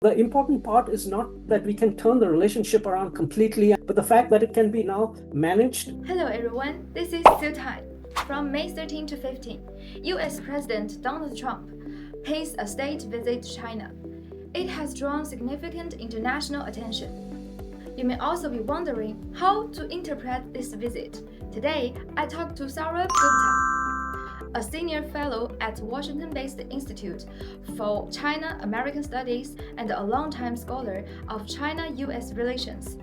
The important part is not that we can turn the relationship around completely, but the fact that it can be now managed. Hello everyone, this is Sue Tai. From May 13 to 15, US President Donald Trump pays a state visit to China. It has drawn significant international attention. You may also be wondering how to interpret this visit. Today, I talked to Sourabh Gupta, a senior fellow at Washington-based Institute for China-American Studies and a longtime scholar of China-US relations,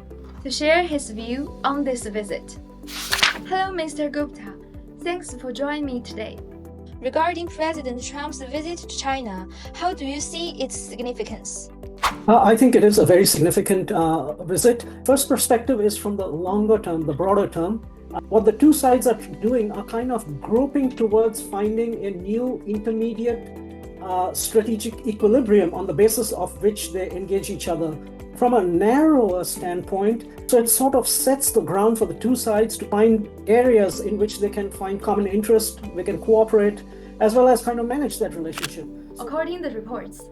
to share his view on this visit. Hello, Mr. Gupta. Thanks for joining me today. Regarding President Trump's visit to China, how do you see its significance? I think it is a very significant visit. First perspective is from the longer term, the broader term. What the two sides are doing are kind of groping towards finding a new intermediate strategic equilibrium on the basis of which they engage each other. From a narrower standpoint, so it sort of sets the ground for the two sides to find areas in which they can find common interest, they can cooperate, as well as kind of manage that relationship. According to the reports,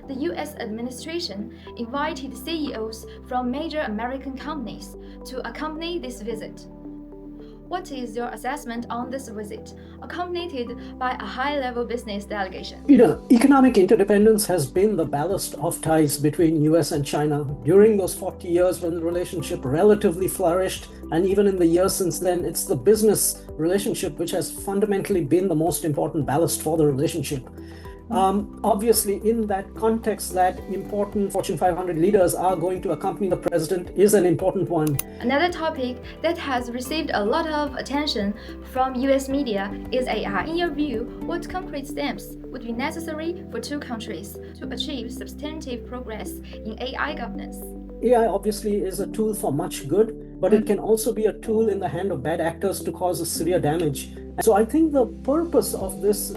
the US administration invited CEOs from major American companies to accompany this visit. What is your assessment on this visit, accompanied by a high-level business delegation? Economic interdependence has been the ballast of ties between US and China. During those 40 years when the relationship relatively flourished, and even in the years since then, it's the business relationship which has fundamentally been the most important ballast for the relationship. Obviously, in that context, that important Fortune 500 leaders are going to accompany the president is an important one. Another topic that has received a lot of attention from US media is AI. In your view, what concrete steps would be necessary for two countries to achieve substantive progress in AI governance? AI obviously is a tool for much good, but it can also be a tool in the hand of bad actors to cause a severe damage. And so I think the purpose of this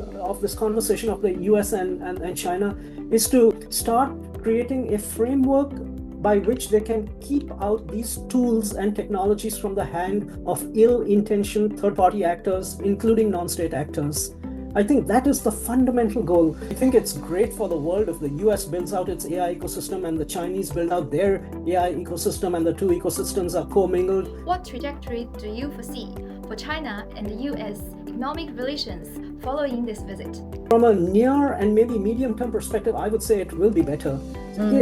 conversation of the US and China is to start creating a framework by which they can keep out these tools and technologies from the hand of ill-intentioned third-party actors, including non-state actors. I think that is the fundamental goal. I think it's great for the world if the US builds out its AI ecosystem and the Chinese build out their AI ecosystem and the two ecosystems are commingled. What trajectory do you foresee for China and the US economic relations following this visit? From a near and maybe medium-term perspective, I would say it will be better.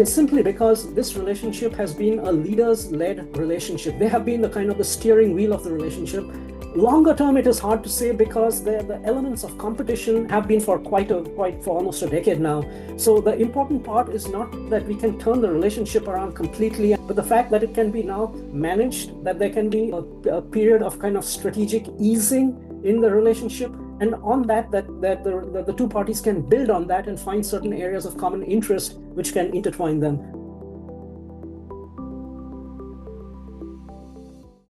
Simply because this relationship has been a leaders-led relationship. They have been the steering wheel of the relationship. Longer term, it is hard to say because the elements of competition have been for almost a decade now. So the important part is not that we can turn the relationship around completely, but the fact that it can be now managed, that there can be a period of kind of strategic easing in the relationship, and on that the two parties can build on that and find certain areas of common interest which can intertwine them.